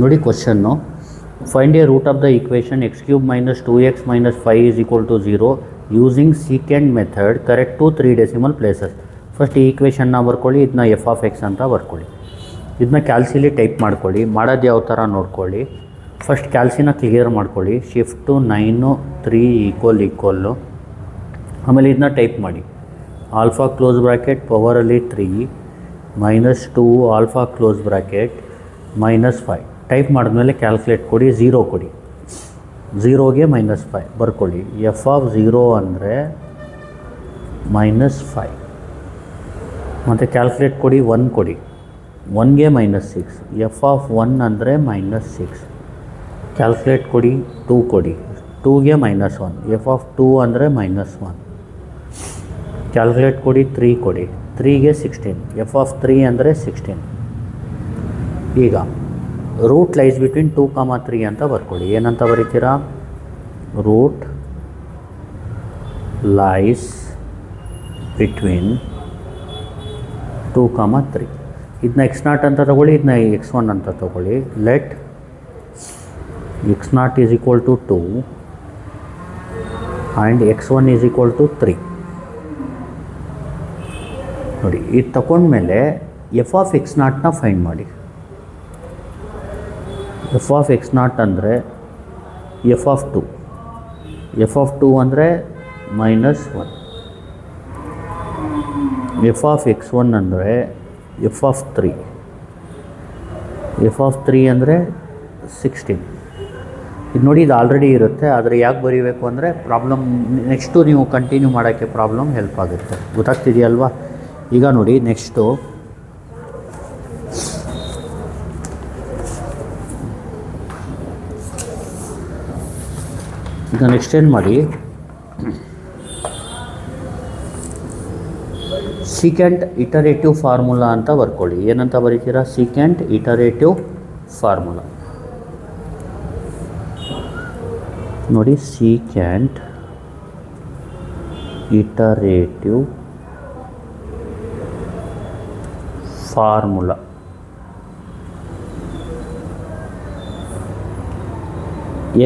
ನೋಡಿ question, find a root of the equation x cube minus 2x minus 5 is equal to 0 using secant method correct to 3 decimal places. First ಈ ಈಕ್ವೇಷನ್ನ ಬರ್ಕೊಳ್ಳಿ, ಇದನ್ನ F of X ಅಂತ ಬರ್ಕೊಳ್ಳಿ. ಇದನ್ನ ಕ್ಯಾಲ್ಸಿಲಿ type ಮಾಡ್ಕೊಳ್ಳಿ. ಮಾಡೋದು ಯಾವ ಥರ ನೋಡ್ಕೊಳ್ಳಿ. ಫಸ್ಟ್ ಕ್ಯಾಲ್ಸಿನ ಕ್ಲಿಯರ್ ಮಾಡ್ಕೊಳ್ಳಿ. Shift 9 3 equal. ಆಮೇಲೆ ಇದನ್ನ ಟೈಪ್ ಮಾಡಿ. ಆಲ್ಫಾ ಕ್ಲೋಸ್ ಬ್ರ್ಯಾಕೆಟ್ ಪವರಲ್ಲಿ 3 minus 2 alpha close bracket minus 5 type ಮಾಡಿದ್ಮೇಲೆ ಕ್ಯಾಲ್ಕುಲೇಟ್ ಕೊಡಿ, 0 ಕೊಡಿ. 0ಗೆ -5 ಬರ್ಕೊಳ್ಳಿ. ಎಫ್ ಆಫ್ 0 ಅಂದರೆ -5 ಮತ್ತು ಕ್ಯಾಲ್ಕುಲೇಟ್ ಕೊಡಿ, 1 ಕೊಡಿ. 1ಗೆ -6. ಎಫ್ ಆಫ್ 1 ಅಂದರೆ -6 ಕ್ಯಾಲ್ಕುಲೇಟ್ ಕೊಡಿ, 2 ಕೊಡಿ. 2ಗೆ -1. ಎಫ್ ಆಫ್ 2 ಅಂದರೆ -1 ಕ್ಯಾಲ್ಕುಲೇಟ್ ಕೊಡಿ, 3 ಕೊಡಿ. 3ಗೆ 16. ಎಫ್ ಆಫ್ 3 ಅಂದರೆ 16. ಈಗ ರೂಟ್ ಲೈಸ್ ಬಿಟ್ವೀನ್ 2, 3 ಅಂತ ಬರ್ಕೊಳ್ಳಿ. ಏನಂತ ಬರೀತೀರಾ? Root lies between 2, 3. ಇದನ್ನ x0 ಅಂತ ತೊಗೊಳ್ಳಿ, ಇದನ್ನ x1 ಅಂತ ತೊಗೊಳ್ಳಿ. Let x0 is equal to 2 and x1 is equal to 3. ನೋಡಿ, ಇದು ತಗೊಂಡ್ಮೇಲೆ ಎಫ್ ಆಫ್ x0ನ ಫೈಂಡ್ ಮಾಡಿ. ಎಫ್ ಆಫ್ x0 ಅಂದರೆ ಎಫ್ ಆಫ್ 2. ಎಫ್ ಆಫ್ 2 ಅಂದರೆ -1. ಎಫ್ ಆಫ್ x1 ಅಂದರೆ ಎಫ್ ಆಫ್ 3. ಎಫ್ ಆಫ್ 3 ಅಂದರೆ 16. ಇದು ನೋಡಿ, ಇದು ಆಲ್ರೆಡಿ ಇರುತ್ತೆ. ಆದರೆ ಯಾಕೆ ಬರೀಬೇಕು ಅಂದರೆ ಪ್ರಾಬ್ಲಮ್ ನೆಕ್ಸ್ಟು ನೀವು ಕಂಟಿನ್ಯೂ ಮಾಡೋಕ್ಕೆ ಪ್ರಾಬ್ಲಮ್ ಹೆಲ್ಪ್ ಆಗುತ್ತೆ. ಗೊತ್ತಾಗ್ತಿದೆಯಲ್ವಾ? ಈಗ ನೋಡಿ, ನೆಕ್ಸ್ಟು ಈಗ ನೆಕ್ಸ್ಟ್ ಏನು ಮಾಡಿ, ಸೀಕೆಂಟ್ ಇಟರೇಟಿವ್ ಫಾರ್ಮುಲಾ ಅಂತ ಬರ್ಕೊಳ್ಳಿ. ಏನಂತ ಬರೀತೀರಾ? Secant iterative formula. ನೋಡಿ, secant iterative formula.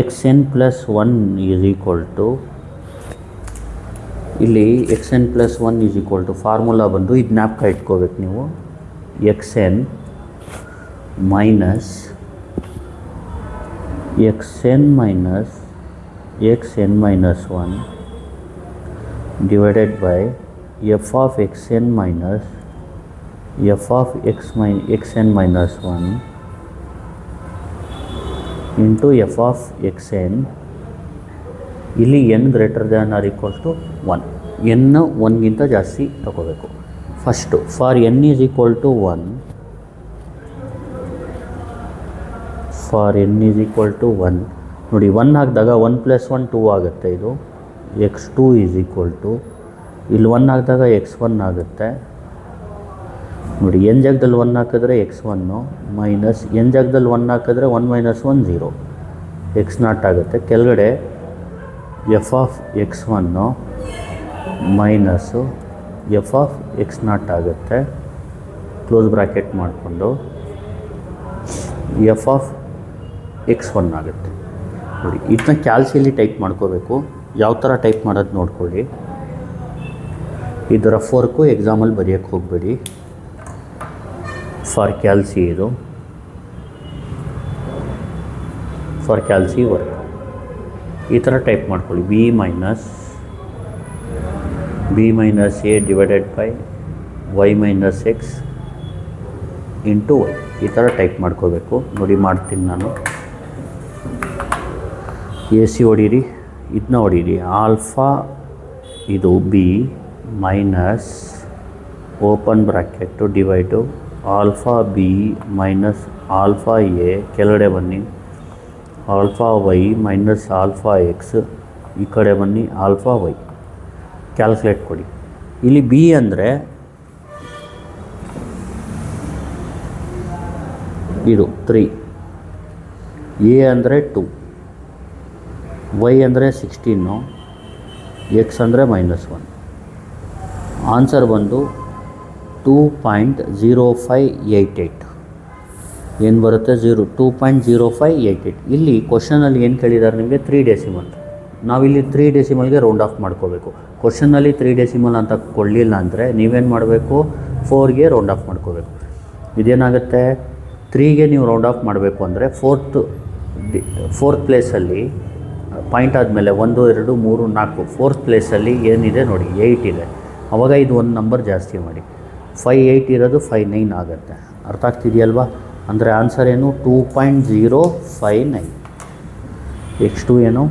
xn plus 1 is equal to, ಇಲ್ಲಿ xn plus 1 is equal to formula ಬಂದು ಇದು ಜ್ಞಾಪಕ ಇಟ್ಕೋಬೇಕು ನೀವು. xn minus xn minus 1 divided by F of xn minus F of xn minus 1 into F of xn. ಇಲ್ಲಿ n greater than or equals to 1. n 1ಗಿಂತ ಜಾಸ್ತಿ ತಗೋಬೇಕು. First for n is equal to 1, for n is equal to 1. ನೋಡಿ, 1 ಹಾಕಿದಾಗ 1 + 1 2 ಆಗುತ್ತೆ. ಇದು x2 is equal to, ಇಲ್ಲಿ 1 ಹಾಕಿದಾಗ x1 ಆಗುತ್ತೆ. ನೋಡಿ, n ಜಾಗದಲ್ಲಿ 1 ಹಾಕಿದ್ರೆ x1 ಮೈನಸ್ n ಜಾಗದಲ್ಲಿ 1 ಹಾಕಿದ್ರೆ 1 - 1 0 x0 ಆಗುತ್ತೆ. ಕೆಳಗಡೆ F of x1 minus F of x0 ಆಗುತ್ತೆ. ಕ್ಲೋಸ್ ಬ್ರ್ಯಾಕೆಟ್ ಮಾಡಿಕೊಂಡು ಎಫ್ ಆಫ್ x1 ಆಗುತ್ತೆ. ನೋಡಿ, ಇದನ್ನ ಕ್ಯಾಲ್ಸಿಯಲ್ಲಿ ಟೈಪ್ ಮಾಡ್ಕೋಬೇಕು. ಯಾವ ಥರ ಟೈಪ್ ಮಾಡೋದು ನೋಡ್ಕೊಳ್ಳಿ. ಇದರ ಫೋರ್ಕು ಎಕ್ಸಾಮಲ್ಲಿ ಬರೆಯೋಕ್ಕೆ ಹೋಗಬೇಡಿ. ಫಾರ್ ಕ್ಯಾಲ್ಸಿ, ಇದು ಫಾರ್ ಕ್ಯಾಲ್ಸಿ ವರ್ಕ್ ಈ ಥರ ಟೈಪ್ ಮಾಡ್ಕೊಳ್ಳಿ. B minus a divided by y minus x into y. ಈ ಥರ ಟೈಪ್ ಮಾಡ್ಕೋಬೇಕು. ನೋಡಿ, ಮಾಡ್ತೀನಿ ನಾನು. ಎ ಸಿ ಹೊಡೀರಿ, ಇದನ್ನ ಹೊಡೀರಿ. ಆಲ್ಫಾ ಇದು B minus open bracket divide alpha B minus alpha A. ಕೆಳಗಡೆ ಬನ್ನಿ, alpha Y minus alpha X. ಈ ಕಡೆ ಬನ್ನಿ, ಆಲ್ಫಾ ವೈ. ಕ್ಯಾಲ್ಕುಲೇಟ್ ಕೊಡಿ. ಇಲ್ಲಿ ಬಿ ಅಂದರೆ ಇದು 3, ಎ ಅಂದರೆ 2, ವೈ ಅಂದರೆ 16, ಎಕ್ಸ್ ಅಂದರೆ -1. ಆನ್ಸರ್ ಬಂದು 2.0588. ಏನು ಬರುತ್ತೆ 2.0588. ಇಲ್ಲಿ ಕ್ವಶನಲ್ಲಿ ಏನು ಕೇಳಿದ್ದಾರೆ ನಿಮಗೆ 3 ಡೆಸಿಮಲ್. ನಾವಿಲ್ಲಿ 3 ಡೆಸಿಮಲ್ಗೆ ರೌಂಡ್ ಆಫ್ ಮಾಡ್ಕೋಬೇಕು. ಕ್ವಶನಲ್ಲಿ 3 ಡೆಸಿಮಲ್ ಅಂತ ಕೊಡಲಿಲ್ಲ ಅಂದರೆ ನೀವೇನು ಮಾಡಬೇಕು, 4ಗೆ ರೌಂಡ್ ಆಫ್ ಮಾಡ್ಕೋಬೇಕು. ಇದೇನಾಗುತ್ತೆ, 3ಗೆ ನೀವು ರೌಂಡ್ ಆಫ್ ಮಾಡಬೇಕು ಅಂದರೆ ಫೋರ್ತ್ ಪ್ಲೇಸಲ್ಲಿ ಪಾಯಿಂಟ್ ಆದಮೇಲೆ 1 2 3 4 ಫೋರ್ತ್ ಪ್ಲೇಸಲ್ಲಿ ಏನಿದೆ ನೋಡಿ 8 ಇದೆ. ಆವಾಗ ಇದು ಒಂದು ನಂಬರ್ ಜಾಸ್ತಿ ಮಾಡಿ 58 ಇರೋದು 59 ಆಗುತ್ತೆ. ಅರ್ಥ ಆಗ್ತಿದೆಯಲ್ವಾ? ಅಂದರೆ ಆನ್ಸರ್ ಏನು 2.059. x2 ಏನು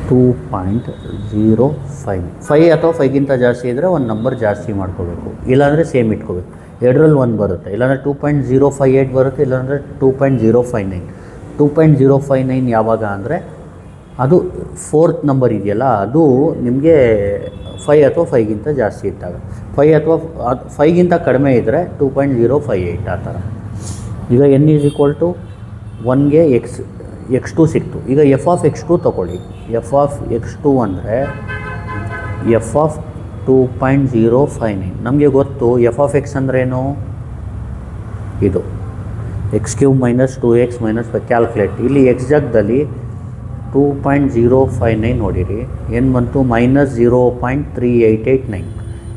2.059. 5 ಅಥವಾ 5ಗಿಂತ ಜಾಸ್ತಿ ಇದ್ದರೆ ಒಂದು ನಂಬರ್ ಜಾಸ್ತಿ ಮಾಡ್ಕೋಬೇಕು, ಇಲ್ಲಾಂದರೆ ಸೇಮ್ ಇಟ್ಕೋಬೇಕು. ಎರಡರಲ್ಲಿ ಒಂದು ಬರುತ್ತೆ, ಇಲ್ಲಾಂದರೆ 2.058 ಬರುತ್ತೆ, ಇಲ್ಲಾಂದರೆ 2.059. 2.059 ಯಾವಾಗ ಅಂದರೆ ಅದು ಫೋರ್ತ್ ನಂಬರ್ ಇದೆಯಲ್ಲ, ಅದು ನಿಮಗೆ 5 ಅಥವಾ 5ಗಿಂತ ಜಾಸ್ತಿ ಇದ್ದಾಗ. 5 ಅಥವಾ 5ಗಿಂತ ಕಡಿಮೆ ಇದ್ದರೆ 2.058 ಆ ಥರ. ಈಗ n = 1ಗೆ x2 ಸಿಕ್ತು. ಈಗ f ಆಫ್ x2 ತೊಗೊಳ್ಳಿ. f ಆಫ್ x2 ಅಂದರೆ f ಆಫ್ 2.059. ನಮಗೆ ಗೊತ್ತು f ಆಫ್ x ಅಂದ್ರೇನು, ಇದು x³ - 2x - 5 ಕ್ಯಾಲ್ಕುಲೇಟ್. ಇಲ್ಲಿ x ಜಾಗದಲ್ಲಿ 2.059 ನೋಡಿರಿ, ಏನು ಬಂತು -0.3889.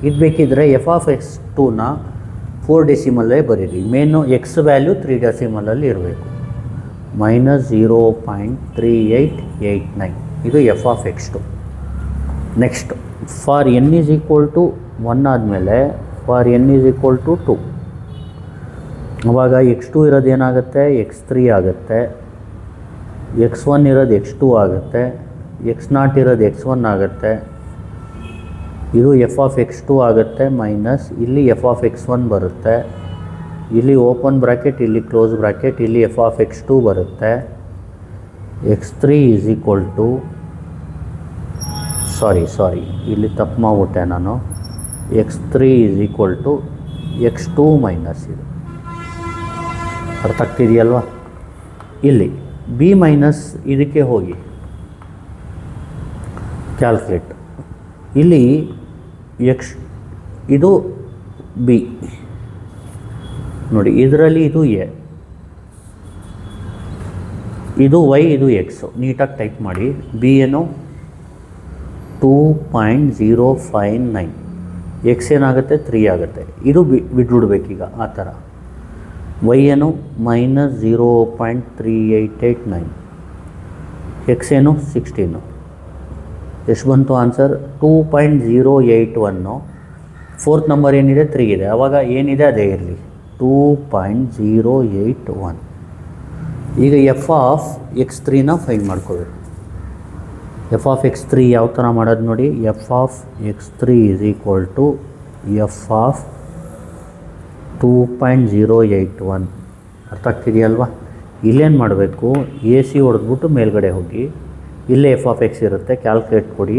ಇದು ಬೇಕಿದ್ದರೆ ಎಫ್ ಆಫ್ x2ನ 4 ಡೆಸಿಮಲ್ಲೇ ಬರೀರಿ. ಮೇನು ಎಕ್ಸ್ ವ್ಯಾಲ್ಯೂ 3 ಡೆಸಿಮಲಲ್ಲಿ ಇರಬೇಕು. -0.3889 ಇದು F of x2. Next for n = 1 ಆದಮೇಲೆ ಫಾರ್ n = 2. ಆವಾಗ x2 ಇರೋದು ಏನಾಗುತ್ತೆ, x3 ಆಗುತ್ತೆ. x1 ಇರೋದು x2 ಆಗುತ್ತೆ. x0 ಇರೋದು x1 ಆಗುತ್ತೆ. ಇದು ಎಫ್ ಆಫ್ x2 ಆಗುತ್ತೆ. ಮೈನಸ್ ಇಲ್ಲಿ ಎಫ್ ಆಫ್ x1 ಬರುತ್ತೆ. ಇಲ್ಲಿ ಓಪನ್ ಬ್ರ್ಯಾಕೆಟ್, ಇಲ್ಲಿ ಕ್ಲೋಸ್ ಬ್ರ್ಯಾಕೆಟ್, ಇಲ್ಲಿ ಎಫ್ ಆಫ್ x2 ಬರುತ್ತೆ. x3 ಸಾರಿ ಇಲ್ಲಿ ತಪ್ಪು ಮಾಡಿಬಿಟ್ಟೆ ನಾನು. x3 x2 ಮೈನಸ್ ಇದು. ಅರ್ಥ ಆಗ್ತಿದೆಯಲ್ವಾ? ಇಲ್ಲಿ ಬಿ ಮೈನಸ್ ಇದಕ್ಕೆ ಹೋಗಿ ಕ್ಯಾಲ್ಕುಲೇಟ್. ಇಲ್ಲಿ ಇದು ಬಿ ನೋಡಿ, ಇದರಲ್ಲಿ ಇದು ಎ, ಇದು ವೈ, ಇದು ಎಕ್ಸು. ನೀಟಾಗಿ ಟೈಪ್ ಮಾಡಿ. ಬಿ ಏನು 2.059, ಎಕ್ಸ್ ಏನಾಗುತ್ತೆ 3 ಆಗುತ್ತೆ. ಇದು ಬಿಟ್ಬಿಡ್ಬೇಕೀಗ ಆ ಥರ. ವೈ ಏನು -0.3889, ಎಕ್ಸ್ ಏನು 16. ಎಷ್ಟು ಬಂತು ಆನ್ಸರ್? 2.081. ಫೋರ್ತ್ ನಂಬರ್ ಏನಿದೆ 3 ಇದೆ, ಆವಾಗ ಏನಿದೆ ಅದೇ ಇರಲಿ, 2.081. ಈಗ ಎಫ್ ಆಫ್ x3ನ ಫೈಂಡ್ ಮಾಡ್ಕೋಬೇಕು. ಎಫ್ ಆಫ್ x3 ಯಾವ ಥರ ಮಾಡೋದು ನೋಡಿ. F of x3 F of 2.081. ಅರ್ಥ ಆಗ್ತಿದೆಯಲ್ವಾ? ಇಲ್ಲೇನು ಮಾಡಬೇಕು, ಎ ಸಿ ಹೊಡೆದ್ಬಿಟ್ಟು ಮೇಲ್ಗಡೆ ಹೋಗಿ, ಇಲ್ಲೇ ಎಫ್ ಆಫ್ ಎಕ್ಸ್ ಇರುತ್ತೆ, ಕ್ಯಾಲ್ಕುಲೇಟ್ ಕೊಡಿ.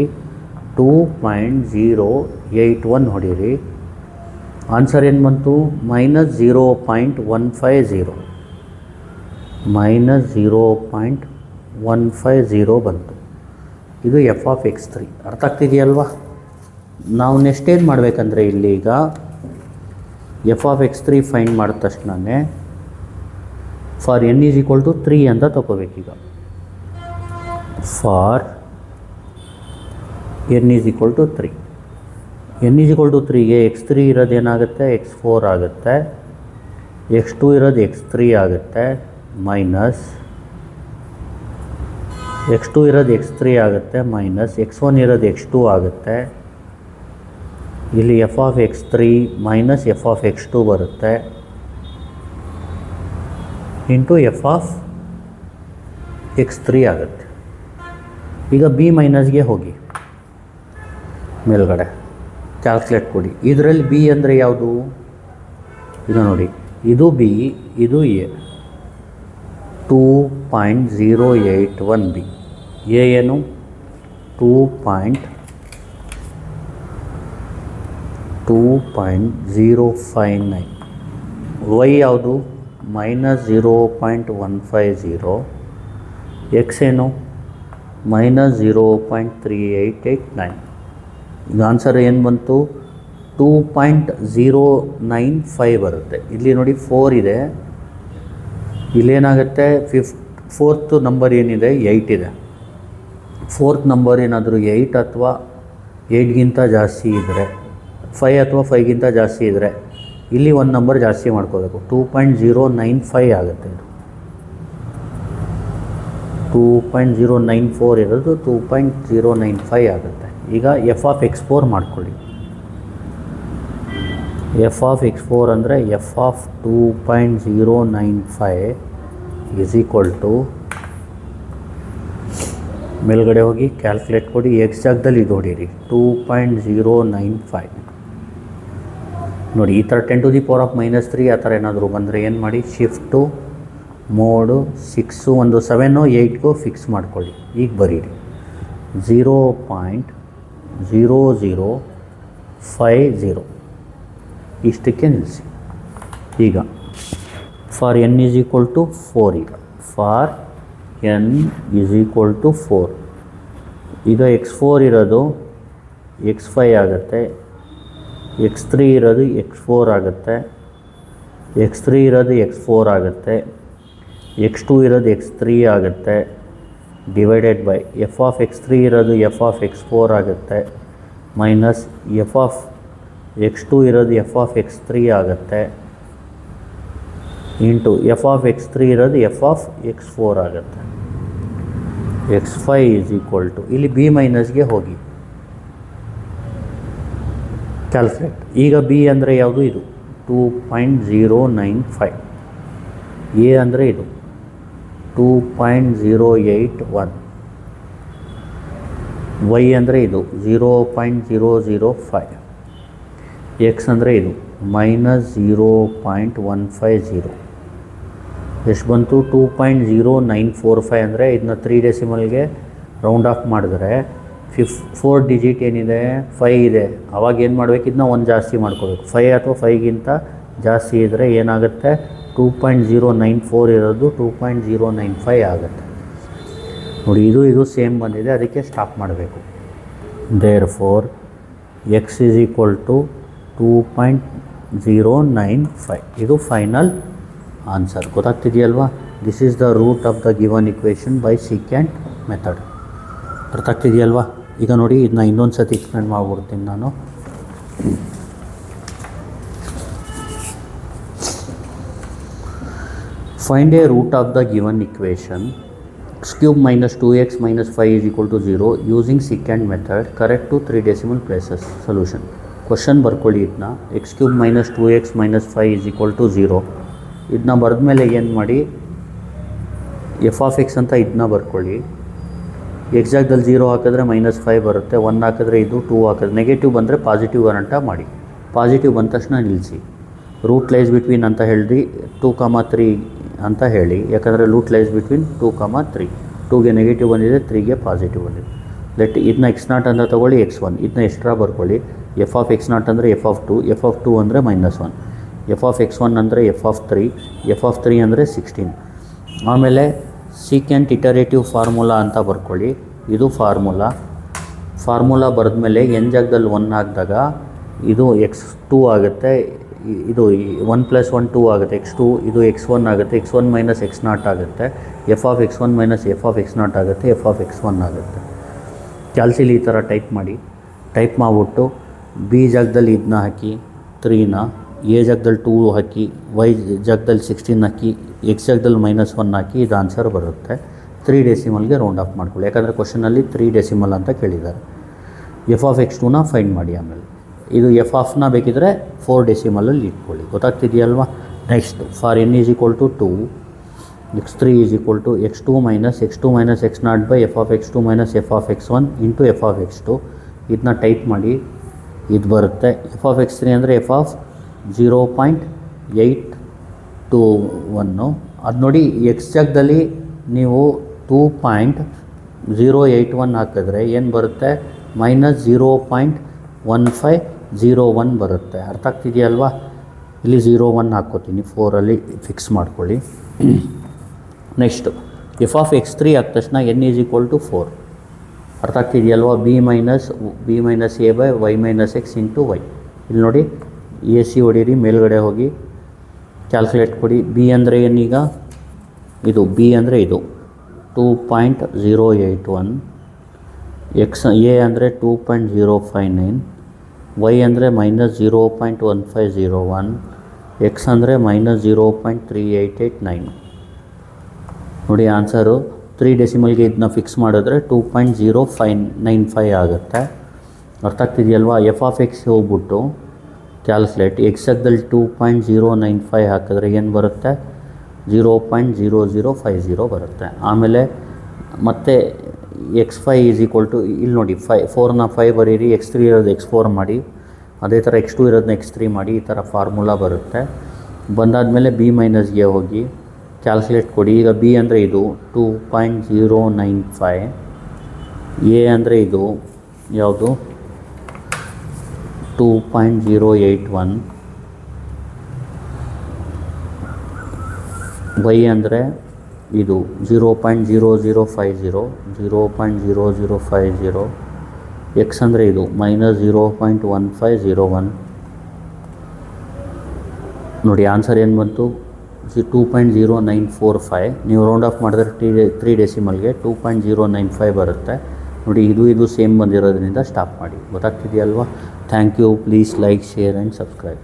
2.081 ಹೊಡೀರಿ. ಆನ್ಸರ್ ಏನು ಬಂತು? -0.150 -0.150 ಬಂತು. ಇದು ಎಫ್ ಆಫ್ x3. ಅರ್ಥ ಆಗ್ತಿದೆಯಲ್ವಾ? ನಾವು ನೆಕ್ಸ್ಟ್ ಏನು ಮಾಡಬೇಕಂದ್ರೆ ಇಲ್ಲಿ ಈಗ ಎಫ್ ಆಫ್ x3 ಫೈಂಡ್ ಮಾಡಿದ ತಕ್ಷಣವೇ ಫಾರ್ n = 3 ಅಂತ ತಗೋಬೇಕೀಗ. For n = 3. n = 3ಗೆ x3 ಇರೋದು ಏನಾಗುತ್ತೆ, x4 ಆಗುತ್ತೆ. x2 ಇರೋದು x3 ಆಗುತ್ತೆ. ಮೈನಸ್ x2 ಇರೋದು x3 ಆಗುತ್ತೆ. ಮೈನಸ್ x1 ಇರೋದು x2 ಆಗುತ್ತೆ. ಇಲ್ಲಿ F of x3 minus F of x2 ಬರುತ್ತೆ ಇಂಟು ಎಫ್ ಆಫ್ x3 ಆಗುತ್ತೆ. ಈಗ ಬಿ ಮೈನಸ್ಗೆ ಹೋಗಿ ಮೇಲ್ಗಡೆ ಕ್ಯಾಲ್ಕುಲೇಟ್ ಕೊಡಿ. ಇದರಲ್ಲಿ ಬಿ ಅಂದರೆ ಯಾವುದು? ಇದು ನೋಡಿ, ಇದು ಬಿ, ಇದು ಎ. 2.081 ಬಿ. ಎ ಏನು 2.059. ವೈ ಯಾವುದು? -0.150. ಎಕ್ಸ್ ಏನು -0.3889. ಈಗ ಆನ್ಸರ್ ಏನು ಬಂತು? 2.095 ಬರುತ್ತೆ. ಇಲ್ಲಿ ನೋಡಿ 4 ಇದೆ, ಇಲ್ಲೇನಾಗುತ್ತೆ ಫೋರ್ತ್ ನಂಬರ್ ಏನಿದೆ 8 ಇದೆ. ಫೋರ್ತ್ ನಂಬರ್ ಏನಾದರೂ 8 ಅಥವಾ 8ಗಿಂತ ಜಾಸ್ತಿ ಇದ್ದರೆ, 5 ಅಥವಾ 5ಗಿಂತ ಜಾಸ್ತಿ ಇದ್ದರೆ ಇಲ್ಲಿ ಒಂದು ನಂಬರ್ ಜಾಸ್ತಿ ಮಾಡ್ಕೋಬೇಕು. 2.095 ಆಗುತ್ತೆ. ಇದು 2.094 ಇರೋದು 2.095 ಆಗುತ್ತೆ. ಈಗ ಎಫ್ ಆಫ್ x4 ಮಾಡ್ಕೊಳ್ಳಿ. ಎಫ್ ಆಫ್ x4 ಅಂದರೆ f of 2.095 is equal to, ಮೇಲ್ಗಡೆ ಹೋಗಿ ಕ್ಯಾಲ್ಕುಲೇಟ್ ಕೊಡಿ, ಎಕ್ಸ್ ಜಾಗದಲ್ಲಿ ಇದು ಹೊಡೀರಿ, 2.095 ನೋಡಿ. ಈ ಥರ 10⁻³ ಆ ಥರ ಏನಾದರೂ ಬಂದರೆ ಏನು ಮಾಡಿ, ಶಿಫ್ಟು ಮೋಡು 6 ಒಂದು 7 8 ಫಿಕ್ಸ್ ಮಾಡ್ಕೊಳ್ಳಿ. ಈಗ ಬರೀರಿ 0.0050 ಇಷ್ಟಕ್ಕೆ ನಿಲ್ಲಿಸಿ. ಈಗ for n is equal to 4, ಈಗ for n is equal to 4, ಈಗ x4 ಇರೋದು x5 ಆಗುತ್ತೆ, x3 ಇರೋದು x4 ಆಗುತ್ತೆ, x3 ಇರೋದು x4 ಆಗುತ್ತೆ, x2 ಇರೋದು x3 ಆಗುತ್ತೆ, divided by F of x3 ಇರೋದು ಎಫ್ ಆಫ್ x4 ಆಗುತ್ತೆ, ಮೈನಸ್ ಎಫ್ ಆಫ್ x2 ಇರೋದು ಎಫ್ ಆಫ್ x3 ಆಗುತ್ತೆ, ಇಂಟು ಎಫ್ ಆಫ್ x3 ಇರೋದು ಎಫ್ ಆಫ್ x4 ಆಗುತ್ತೆ. x5 ಈಸ್ ಈಕ್ವಲ್ ಟು, ಇಲ್ಲಿ ಬಿ ಮೈನಸ್ಗೆ ಹೋಗಿ ಕ್ಯಾಲ್ಕುಲೇಟ್. ಈಗ ಬಿ ಅಂದರೆ ಯಾವುದು, ಇದು 2.095, ಎ ಅಂದರೆ ಇದು 2.081, ವೈ ಅಂದರೆ ಇದು 0.005, ಎಕ್ಸ್ ಅಂದರೆ ಇದು -0.150. ಎಷ್ಟು ಬಂತು, 2.0945. ಅಂದರೆ ಇದನ್ನ 3 ಡೆಸಿಮಲ್ಗೆ ರೌಂಡ್ ಆಫ್ ಮಾಡಿದ್ರೆ 4 ಡಿಜಿಟ್ ಏನಿದೆ 5 ಇದೆ. ಅವಾಗ ಏನು ಮಾಡಬೇಕು, ಇದನ್ನ 1 ಜಾಸ್ತಿ ಮಾಡ್ಕೋಬೇಕು. 5 ಅಥವಾ 5ಗಿಂತ ಜಾಸ್ತಿ ಇದ್ದರೆ ಏನಾಗುತ್ತೆ, 2.094 ಇರೋದು 2.095 ಆಗುತ್ತೆ. ನೋಡಿ, ಇದು ಸೇಮ್ ಬಂದಿದೆ, ಅದಕ್ಕೆ ಸ್ಟಾಪ್ ಮಾಡಬೇಕು. Therefore X is equal to 2.095. ಇದು ಫೈನಲ್ ಆನ್ಸರ್. ಗೊತ್ತಾಗ್ತಿದೆಯಲ್ವಾ? This is the root of the given equation by secant method. ಅರ್ಥ ಆಗ್ತಿದೆಯಲ್ವಾ? ಈಗ ನೋಡಿ, ಇದನ್ನ ಇನ್ನೊಂದು ಸತಿ ಎಕ್ಸ್ಪ್ಲೇನ್ ಮಾಡಿಬಿಡ್ತೀನಿ ನಾನು. Find a root of the given equation x³ - 2x - 5 = 0 using secant method. Correct to 3 decimal places. Solution. Question ಬರ್ಕೊಳ್ಳಿ. ಇದನ್ನ x³ - 2x - 5 = 0. ಇದನ್ನ ಬರೆದ ಮೇಲೆ ಏನು ಮಾಡಿ, ಎಫ್ ಆಫ್ ಎಕ್ಸ್ ಅಂತ ಇದನ್ನ ಬರ್ಕೊಳ್ಳಿ. ಎಕ್ಸ್ ಜಾಗದಲ್ಲಿ 0 ಹಾಕಿದ್ರೆ -5 ಬರುತ್ತೆ, 1 ಹಾಕಿದ್ರೆ ಇದು, 2 ಹಾಕಿದ್ರೆ ನೆಗೆಟಿವ್ ಬಂದರೆ ಪಾಸಿಟಿವ್ ಅಂತ ಮಾಡಿ. ಪಾಸಿಟಿವ್ ಬಂದ ತಕ್ಷಣ ನಿಲ್ಲಿಸಿ. ರೂಟ್ ಲೈಸ್ ಬಿಟ್ವೀನ್ ಅಂತ ಹೇಳಿ 2, 3 ಅಂತ ಹೇಳಿ, ಯಾಕಂದರೆ ರೂಟ್ ಲೈಸ್ ಬಿಟ್ವೀನ್ 2, 3. 2ಗೆ ನೆಗೆಟಿವ್ ಬಂದಿದೆ, 3ಗೆ ಪಾಸಿಟಿವ್ ಬಂದಿದೆ. ಇದನ್ನ x0 ಅಂತ ತೊಗೊಳ್ಳಿ, x1 ಇದನ್ನ ಎಕ್ಸ್ಟ್ರಾ ಬರ್ಕೊಳ್ಳಿ. ಎಫ್ ಆಫ್ x0 ಅಂದರೆ ಎಫ್ ಆಫ್ 2, ಎಫ್ ಆಫ್ 2 ಅಂದರೆ -1, ಎಫ್ ಆಫ್ x1 ಅಂದರೆ ಎಫ್ ಆಫ್ 3, ಎಫ್ ಆಫ್ 3 ಅಂದರೆ 16. ಆಮೇಲೆ ಸೀಕೆಂಟ್ ಇಟರೇಟಿವ್ ಫಾರ್ಮುಲಾ ಅಂತ ಬರ್ಕೊಳ್ಳಿ. ಇದು ಫಾರ್ಮುಲಾ ಬರೆದ್ಮೇಲೆ ಎನ್ ಜಾಗದಲ್ಲಿ 1 ಹಾಕಿದಾಗ ಇದು x2 ಆಗುತ್ತೆ, ಇದು 1 + 1 2 ಆಗುತ್ತೆ, x2, ಇದು x1 ಆಗುತ್ತೆ, x1 - x0 ಆಗುತ್ತೆ, F of x1 - F of x0 ಆಗುತ್ತೆ, ಎಫ್ ಆಫ್ x1 ಆಗುತ್ತೆ. ಕ್ಯಾಲ್ಸಿಲಿ ಈ ಥರ ಟೈಪ್ ಮಾಡಿಬಿಟ್ಟು ಬಿ ಜಾಗದಲ್ಲಿ ಇದನ್ನ ಹಾಕಿ 3ನ, ಎ ಜಾಗದಲ್ಲಿ 2 ಹಾಕಿ, ವೈ ಜಾಗದಲ್ಲಿ 16 ಹಾಕಿ, ಎಕ್ಸ್ ಜಾಗದಲ್ಲಿ -1 ಹಾಕಿ, ಇದು ಆನ್ಸರ್ ಬರುತ್ತೆ. 3 ಡೆಸಿಮಲ್ಗೆ ರೌಂಡ್ ಆಫ್ ಮಾಡ್ಕೊಳ್ಳಿ, ಯಾಕಂದರೆ ಕ್ವಶನಲ್ಲಿ 3 ಡೆಸಿಮಲ್ ಅಂತ ಕೇಳಿದ್ದಾರೆ. ಎಫ್ ಆಫ್ x2ನ ಫೈಂಡ್ ಮಾಡಿ. ಆಮೇಲೆ ಇದು ಎಫ್ ಆಫ್ನ ಬೇಕಿದ್ರೆ 4 ಡೆಸಿಮಲಲ್ಲಿ ಇಟ್ಕೊಳ್ಳಿ. ಗೊತ್ತಾಗ್ತಿದೆಯಲ್ವಾ? Next, for n is equal to 2, x3 is equal to x2 - x0 by F of x2 - F of x1 into F of x2. ಇದನ್ನ ಟೈಪ್ ಮಾಡಿ, ಇದು ಬರುತ್ತೆ. ಎಫ್ ಆಫ್ x3 ಅಂದರೆ ಎಫ್ ಆಫ್ 0.821. ಅದು ನೋಡಿ, ಎಕ್ಸ್ ಜಾಗದಲ್ಲಿ ನೀವು 2.081 ಹಾಕಿದ್ರೆ ಏನು ಬರುತ್ತೆ, -0.1501 ಬರುತ್ತೆ. ಅರ್ಥ ಆಗ್ತಿದೆಯಲ್ವಾ? ಇಲ್ಲಿ 0.1 ಹಾಕ್ಕೋತೀನಿ, 4ಅಲ್ಲಿ ಫಿಕ್ಸ್ ಮಾಡ್ಕೊಳ್ಳಿ. ನೆಕ್ಸ್ಟು ಎಫ್ ಆಫ್ x3 ಆದ ತಕ್ಷಣ n ಈಸ್ ಈಕ್ವಲ್ ಟು 4. ಅರ್ಥ ಆಗ್ತಿದೆಯಲ್ವಾ? b - a by y - x into y. ಇಲ್ಲಿ ನೋಡಿ ಎ ಸಿ ಹೊಡೀರಿ, ಮೇಲ್ಗಡೆ ಹೋಗಿ ಕ್ಯಾಲ್ಕುಲೇಟ್ ಕೊಡಿ. ಬಿ ಅಂದರೆ ಏನೀಗ, ಇದು ಬಿ ಅಂದರೆ ಇದು 2.081, ಎಕ್ಸ್ ಎ ಅಂದರೆ 2.059, ವೈ ಅಂದರೆ -0.1501, ಎಕ್ಸ್ ಅಂದರೆ -0.3889. ನೋಡಿ ಆನ್ಸರು 3 ಡೆಸಿಮಲ್ಗೆ ಇದನ್ನ ಫಿಕ್ಸ್ ಮಾಡಿದ್ರೆ 2.0595 ಆಗುತ್ತೆ. ಅರ್ಥ ಆಗ್ತಿದೆಯಲ್ವಾ? ಎಫ್ ಆಫ್ ಎಕ್ಸ್ ಹೋಗ್ಬಿಟ್ಟು ಕ್ಯಾಲ್ಕುಲೇಟ್ ಎಕ್ಸಾಕ್ದಲ್ಲಿ 2.095 ಹಾಕಿದ್ರೆ ಏನು ಬರುತ್ತೆ, 0.0050 ಬರುತ್ತೆ. ಆಮೇಲೆ ಮತ್ತೆ x5 = ಇಲ್ಲಿ ನೋಡಿ 4ನ 5 ಬರೀರಿ, x3 ಇರೋದು x4 ಮಾಡಿ, ಅದೇ ಥರ x2 ಇರೋದನ್ನ x3 ಮಾಡಿ, ಈ ಥರ ಫಾರ್ಮುಲಾ ಬರುತ್ತೆ. ಬಂದಾದಮೇಲೆ ಬಿ ಮೈನಸ್ಗೆ ಹೋಗಿ ಕ್ಯಾಲ್ಕುಲೇಟ್ ಕೊಡಿ. ಈಗ ಬಿ ಅಂದರೆ ಇದು 2.095, ಎ ಅಂದರೆ ಇದು ಯಾವುದು 2.081, ವೈ ಅಂದರೆ ಇದು 0.0050, ಎಕ್ಸ್ ಅಂದರೆ ಇದು -0.1501. ನೋಡಿ ಆನ್ಸರ್ ಏನು ಬಂತು, 2.0945. ನೀವು ರೌಂಡ್ ಆಫ್ ಮಾಡಿದ್ರೆ 3 ಡೆಸಿಮಲ್ಗೆ 2.095 ಬರುತ್ತೆ. ನೋಡಿ ಇದು ಸೇಮ್ ಬಂದಿರೋದ್ರಿಂದ ಸ್ಟಾಪ್ ಮಾಡಿ. ಗೊತ್ತಾಗ್ತಿದೆಯಲ್ವಾ? Thank you. Please like, share and subscribe.